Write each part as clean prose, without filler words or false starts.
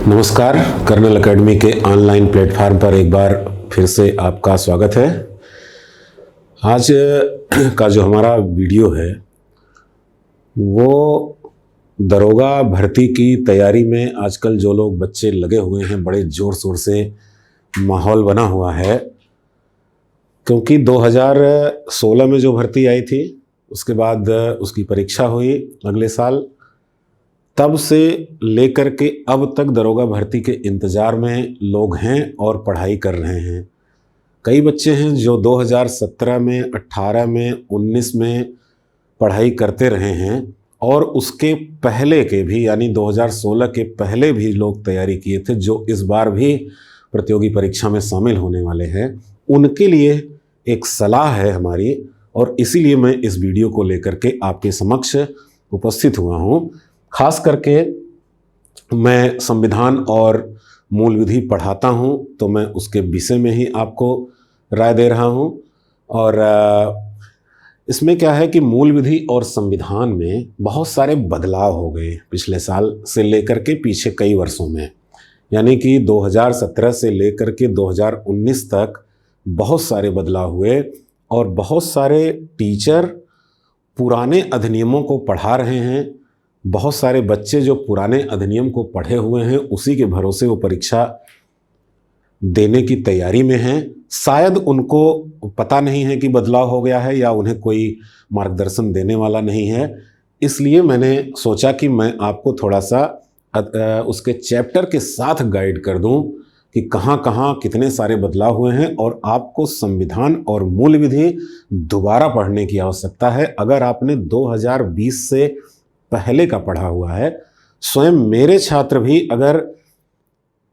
नमस्कार। Colonel academy के online platform पर एक बार फिर से आपका स्वागत है। आज का जो हमारा वीडियो है वो दरोगा भर्ती की तैयारी में आजकल जो लोग बच्चे लगे हुए हैं, बड़े ज़ोर शोर से माहौल बना हुआ है, क्योंकि 2016 में जो भर्ती आई थी उसके बाद उसकी परीक्षा हुई अगले साल, तब से लेकर के अब तक दरोगा भर्ती के इंतज़ार में लोग हैं और पढ़ाई कर रहे हैं। कई बच्चे हैं जो 2017 में, 18 में, 19 में पढ़ाई करते रहे हैं और उसके पहले के भी, यानी 2016 के पहले भी लोग तैयारी किए थे, जो इस बार भी प्रतियोगी परीक्षा में शामिल होने वाले हैं। उनके लिए एक सलाह है हमारी, और इसीलिए मैं इस वीडियो को लेकर के आपके समक्ष उपस्थित हुआ हूँ। खास करके मैं संविधान और मूल विधि पढ़ाता हूं, तो मैं उसके विषय में ही आपको राय दे रहा हूं। और इसमें क्या है कि मूल विधि और संविधान में बहुत सारे बदलाव हो गए पिछले साल से लेकर के पीछे कई वर्षों में, यानी कि 2017 से लेकर के 2019 तक बहुत सारे बदलाव हुए और बहुत सारे टीचर पुराने अधिनियमों को पढ़ा रहे हैं। बहुत सारे बच्चे जो पुराने अधिनियम को पढ़े हुए हैं उसी के भरोसे वो परीक्षा देने की तैयारी में हैं। शायद उनको पता नहीं है कि बदलाव हो गया है या उन्हें कोई मार्गदर्शन देने वाला नहीं है। इसलिए मैंने सोचा कि मैं आपको थोड़ा सा उसके चैप्टर के साथ गाइड कर दूं कि कहाँ कहाँ कितने सारे बदलाव हुए हैं, और आपको संविधान और मूल विधि दोबारा पढ़ने की आवश्यकता है अगर आपने 2020 से पहले का पढ़ा हुआ है। स्वयं मेरे छात्र भी अगर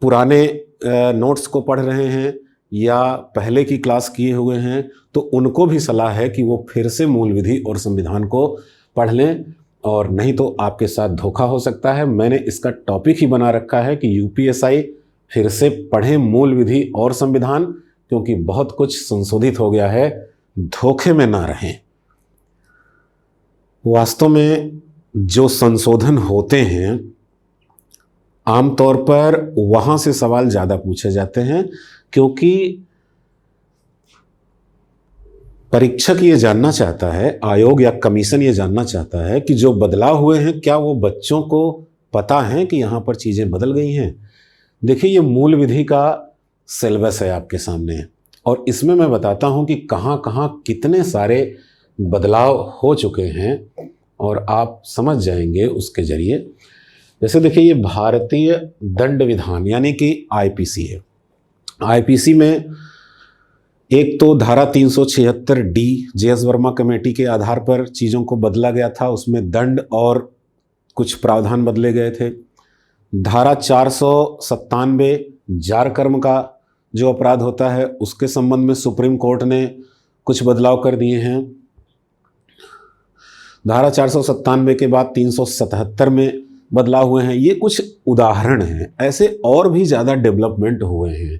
पुराने नोट्स को पढ़ रहे हैं या पहले की क्लास किए हुए हैं तो उनको भी सलाह है कि वो फिर से मूल विधि और संविधान को पढ़ लें, और नहीं तो आपके साथ धोखा हो सकता है। मैंने इसका टॉपिक ही बना रखा है कि यूपीएसआई फिर से पढ़ें मूल विधि और संविधान, क्योंकि बहुत कुछ संशोधित हो गया है, धोखे में ना रहें। वास्तव में जो संशोधन होते हैं आमतौर पर वहाँ से सवाल ज़्यादा पूछे जाते हैं, क्योंकि परीक्षक ये जानना चाहता है, आयोग या कमीशन ये जानना चाहता है कि जो बदलाव हुए हैं क्या वो बच्चों को पता है कि यहाँ पर चीज़ें बदल गई हैं। देखिए, ये मूल विधि का सिलेबस है आपके सामने, और इसमें मैं बताता हूँ कि कहाँ कहाँ कितने सारे बदलाव हो चुके हैं, और आप समझ जाएंगे उसके जरिए। जैसे देखिए, ये भारतीय दंड विधान यानी कि आईपीसी है। आईपीसी में एक तो धारा 376 डी जेएस वर्मा कमेटी के आधार पर चीज़ों को बदला गया था, उसमें दंड और कुछ प्रावधान बदले गए थे। धारा 497 जार कर्म का जो अपराध होता है उसके संबंध में सुप्रीम कोर्ट ने कुछ बदलाव कर दिए हैं। धारा 497 के बाद 377 में बदलाव हुए हैं। ये कुछ उदाहरण हैं, ऐसे और भी ज़्यादा डेवलपमेंट हुए हैं।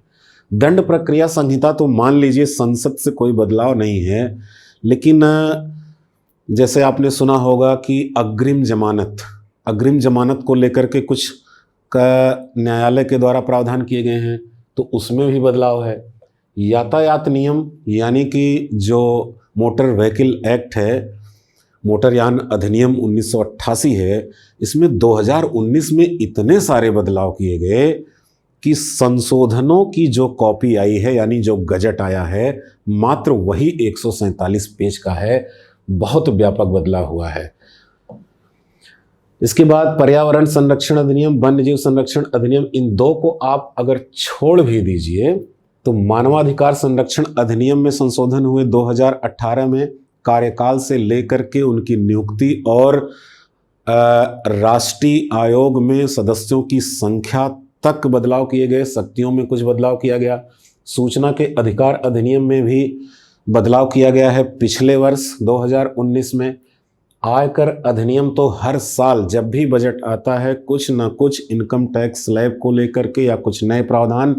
दंड प्रक्रिया संहिता तो मान लीजिए संसद से कोई बदलाव नहीं है, लेकिन जैसे आपने सुना होगा कि अग्रिम जमानत को लेकर के कुछ का न्यायालय के द्वारा प्रावधान किए गए हैं, तो उसमें भी बदलाव है। यातायात नियम यानी कि जो मोटर व्हीकल एक्ट है, मोटरयान अधिनियम 1988 है, इसमें 2019 में इतने सारे बदलाव किए गए कि संशोधनों की जो कॉपी आई है, यानी जो गजट आया है, मात्र वही 147 पेज का है। बहुत व्यापक बदलाव हुआ है। इसके बाद पर्यावरण संरक्षण अधिनियम, वन्य जीव संरक्षण अधिनियम, इन दो को आप अगर छोड़ भी दीजिए तो मानवाधिकार संरक्षण अधिनियम में संशोधन हुए 2018 में। कार्यकाल से लेकर के उनकी नियुक्ति और राष्ट्रीय आयोग में सदस्यों की संख्या तक बदलाव किए गए। शक्तियों में कुछ बदलाव किया गया। सूचना के अधिकार अधिनियम में भी बदलाव किया गया है पिछले वर्ष 2019 में। आयकर अधिनियम तो हर साल जब भी बजट आता है कुछ ना कुछ इनकम टैक्स स्लैब को लेकर के या कुछ नए प्रावधान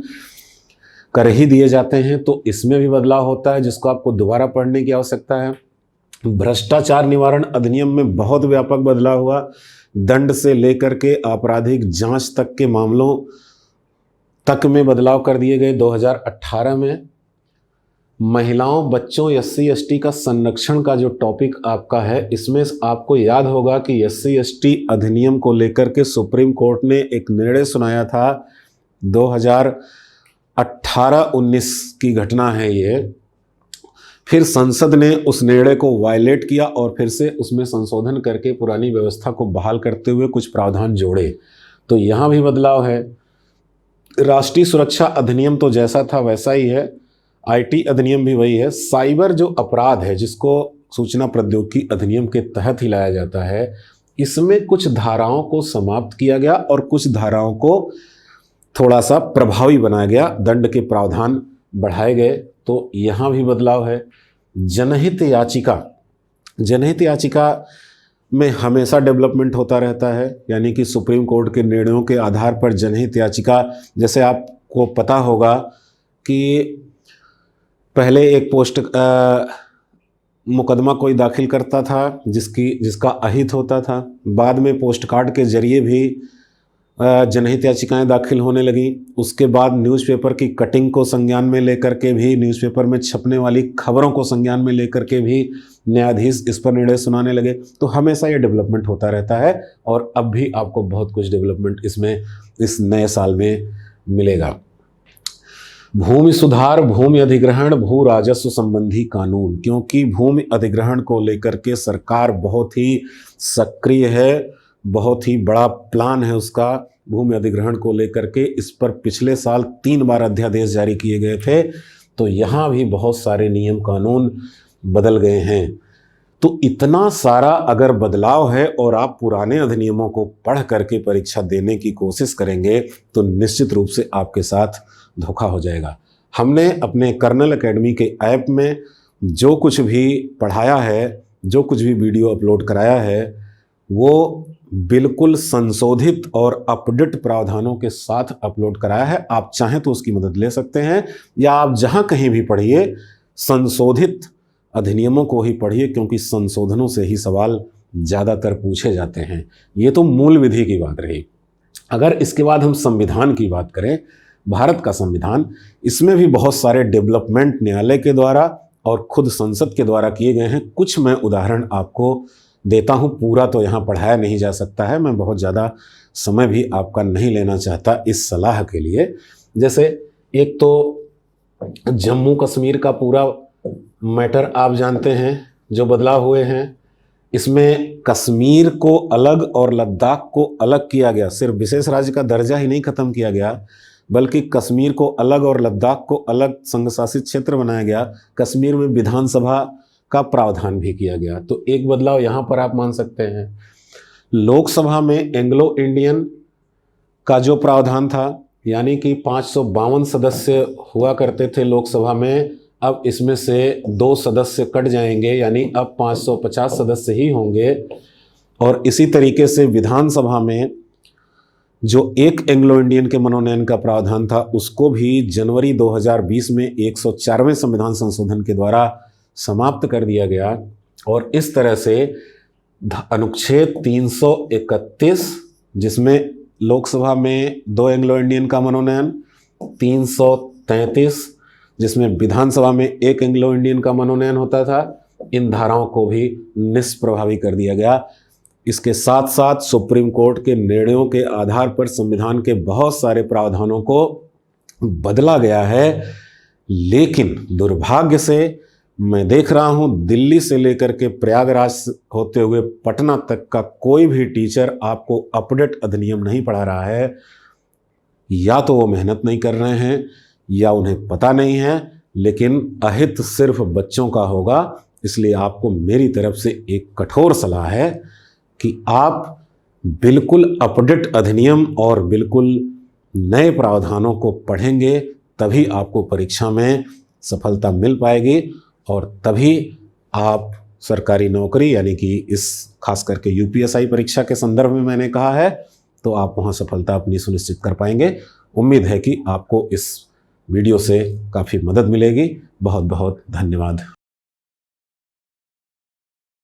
कर ही दिए जाते हैं, तो इसमें भी बदलाव होता है जिसको आपको दोबारा पढ़ने की आवश्यकता है। भ्रष्टाचार निवारण अधिनियम में बहुत व्यापक बदलाव हुआ। दंड से लेकर के आपराधिक जांच तक के मामलों तक में बदलाव कर दिए गए 2018 में। महिलाओं, बच्चों, SC ST का संरक्षण का जो टॉपिक आपका है, इसमें आपको याद होगा कि SC ST अधिनियम को लेकर के सुप्रीम कोर्ट ने एक निर्णय सुनाया था। 2018-19 की घटना है ये। फिर संसद ने उस निर्णय को वायलेट किया और फिर से उसमें संशोधन करके पुरानी व्यवस्था को बहाल करते हुए कुछ प्रावधान जोड़े। तो यहाँ भी बदलाव है। राष्ट्रीय सुरक्षा अधिनियम तो जैसा था वैसा ही है, IT अधिनियम भी वही है। साइबर जो अपराध है, जिसको सूचना प्रौद्योगिकी अधिनियम के तहत ही लाया जाता है, इसमें कुछ धाराओं को समाप्त किया गया और कुछ धाराओं को थोड़ा सा प्रभावी बनाया गया, दंड के प्रावधान बढ़ाए गए। तो यहाँ भी बदलाव है। जनहित याचिका में हमेशा डेवलपमेंट होता रहता है, यानी कि सुप्रीम कोर्ट के निर्णयों के आधार पर जनहित याचिका, जैसे आपको पता होगा कि पहले एक मुकदमा कोई दाखिल करता था जिसका अहित होता था। बाद में पोस्ट कार्ड के जरिए भी जनहित याचिकाएं दाखिल होने लगी। उसके बाद न्यूज़पेपर की कटिंग को संज्ञान में लेकर के भी, न्यूज़पेपर में छपने वाली खबरों को संज्ञान में लेकर के भी न्यायाधीश इस पर निर्णय सुनाने लगे। तो हमेशा ये डेवलपमेंट होता रहता है और अब भी आपको बहुत कुछ डेवलपमेंट इसमें इस नए साल में मिलेगा। भूमि सुधार, भूमि अधिग्रहण, भू राजस्व संबंधी कानून, क्योंकि भूमि अधिग्रहण को लेकर के सरकार बहुत ही सक्रिय है, बहुत ही बड़ा प्लान है उसका भूमि अधिग्रहण को लेकर के। इस पर पिछले साल 3 बार अध्यादेश जारी किए गए थे। तो यहाँ भी बहुत सारे नियम कानून बदल गए हैं। तो इतना सारा अगर बदलाव है और आप पुराने अधिनियमों को पढ़ करके परीक्षा देने की कोशिश करेंगे तो निश्चित रूप से आपके साथ धोखा हो जाएगा। हमने अपने कर्नल एकेडमी के ऐप में जो कुछ भी पढ़ाया है, जो कुछ भी वीडियो अपलोड कराया है, वो बिल्कुल संशोधित और अपडेट प्रावधानों के साथ अपलोड कराया है। आप चाहें तो उसकी मदद ले सकते हैं, या आप जहां कहीं भी पढ़िए संशोधित अधिनियमों को ही पढ़िए, क्योंकि संशोधनों से ही सवाल ज़्यादातर पूछे जाते हैं। ये तो मूल विधि की बात रही। अगर इसके बाद हम संविधान की बात करें, भारत का संविधान, इसमें भी बहुत सारे डेवलपमेंट न्यायालय के द्वारा और खुद संसद के द्वारा किए गए हैं। कुछ मैं उदाहरण आपको देता हूं, पूरा तो यहाँ पढ़ाया नहीं जा सकता है, मैं बहुत ज़्यादा समय भी आपका नहीं लेना चाहता इस सलाह के लिए। जैसे एक तो जम्मू कश्मीर का पूरा मैटर आप जानते हैं, जो बदलाव हुए हैं। इसमें कश्मीर को अलग और लद्दाख को अलग किया गया। सिर्फ विशेष राज्य का दर्जा ही नहीं खत्म किया गया, बल्कि कश्मीर को अलग और लद्दाख को अलग संघ शासित क्षेत्र बनाया गया। कश्मीर में विधानसभा का प्रावधान भी किया गया। तो एक बदलाव यहाँ पर आप मान सकते हैं। लोकसभा में एंग्लो इंडियन का जो प्रावधान था, यानी कि 552 सदस्य हुआ करते थे लोकसभा में, अब इसमें से 2 सदस्य कट जाएंगे, यानी अब 550 सदस्य ही होंगे। और इसी तरीके से विधानसभा में जो एक एंग्लो इंडियन के मनोनयन का प्रावधान था, उसको भी जनवरी 2020 में 104वें संविधान संशोधन के द्वारा समाप्त कर दिया गया। और इस तरह से अनुच्छेद 331, जिसमें लोकसभा में 2 एंग्लो इंडियन का मनोनयन, 333 जिसमें विधानसभा में 1 एंग्लो इंडियन का मनोनयन होता था, इन धाराओं को भी निष्प्रभावी कर दिया गया। इसके साथ साथ सुप्रीम कोर्ट के निर्णयों के आधार पर संविधान के बहुत सारे प्रावधानों को बदला गया है। लेकिन दुर्भाग्य से मैं देख रहा हूं, दिल्ली से लेकर के प्रयागराज होते हुए पटना तक का कोई भी टीचर आपको अपडेट अधिनियम नहीं पढ़ा रहा है। या तो वो मेहनत नहीं कर रहे हैं या उन्हें पता नहीं है, लेकिन अहित सिर्फ बच्चों का होगा। इसलिए आपको मेरी तरफ से एक कठोर सलाह है कि आप बिल्कुल अपडेट अधिनियम और बिल्कुल नए प्रावधानों को पढ़ेंगे, तभी आपको परीक्षा में सफलता मिल पाएगी और तभी आप सरकारी नौकरी, यानी कि इस खास करके UPSI परीक्षा के संदर्भ में मैंने कहा है, तो आप वहाँ सफलता अपनी सुनिश्चित कर पाएंगे। उम्मीद है कि आपको इस वीडियो से काफ़ी मदद मिलेगी। बहुत बहुत धन्यवाद।